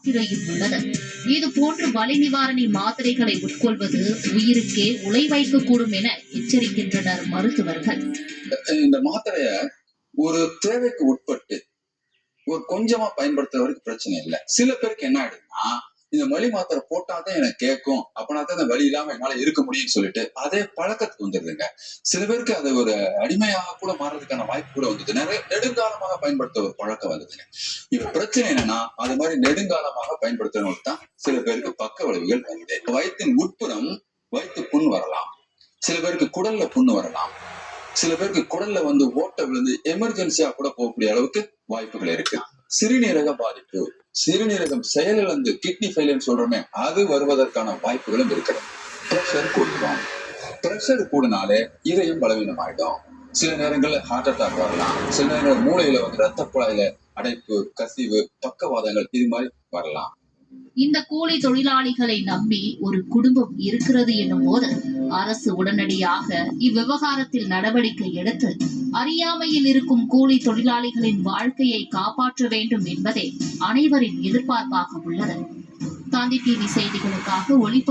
மாத்திரையும் உள்ளது. இது போன்று வலி நிவாரணி மாத்திரைகளை உட்கொள்வது உயிருக்கே உலை வைக்கக்கூடும் என எச்சரிக்கின்றனர் மருத்துவர்கள். இந்த மாத்திரைய ஒரு தேவைக்கு உட்பட்டு ஒரு கொஞ்சமா பயன்படுத்துற வரைக்கும் பிரச்சனை இல்லை. சில பேருக்கு என்ன ஆயிடுதுன்னா, இந்த வலி மாத்திரை போட்டாதான் எனக்கு கேட்கும், அப்பனாதான் இந்த வலி இல்லாம என்னால இருக்க முடியும்னு சொல்லிட்டு அதே பழக்கத்துக்கு வந்துடுதுங்க. சில பேருக்கு அது ஒரு அடிமையாக கூட மாறதுக்கான வாய்ப்பு கூட வந்தது. நிறைய நெடுங்காலமாக பயன்படுத்த ஒரு பழக்கம் வந்ததுங்க. இப்ப பிரச்சனை என்னன்னா, அது மாதிரி நெடுங்காலமாக பயன்படுத்துறவங்களுக்கு தான் சில பேருக்கு பக்க விளைவுகள் வருது. வயிற்றின் உட்புறம் வயிற்று புண் வரலாம், சில பேருக்கு குடல்ல புண்ணு வரலாம், சில பேருக்கு குடல்ல ஓட்டை விழுந்து எமர்ஜென்சியா கூட போகக்கூடிய அளவுக்கு வாய்ப்புகள் இருக்கு. சிறுநீரக பாதிப்பு, சிறுநீரகம் செயலிழந்து கிட்னி ஃபெயிலியர் சொல்றோமே, அது வருவதற்கான வாய்ப்புகளும் இருக்கிறது. பிரஷர் கூடும், பிரஷர் கூடினாலே இதயம் பலவீனம் ஆயிடும். சில நேரங்கள்ல ஹார்ட் அட்டாக் வரலாம், சில நேரங்கள் மூளையில ரத்த குழாயில அடைப்பு, கசிவு, பக்கவாதங்கள் இது மாதிரி வரலாம். இந்த கூலி தொழிலாளிகளை நம்பி ஒரு குடும்பம் இருக்கிறது என்னும் போது அரசு உடனடியாக இவ்விவகாரத்தில் நடவடிக்கை எடுத்து அறியாமையில் இருக்கும் கூலி தொழிலாளிகளின் வாழ்க்கையை காப்பாற்ற வேண்டும் என்பதே அனைவரின் எதிர்பார்ப்பாக உள்ளது. காந்தி டிவி செய்திகளுக்காக ஒளிப்பதிவு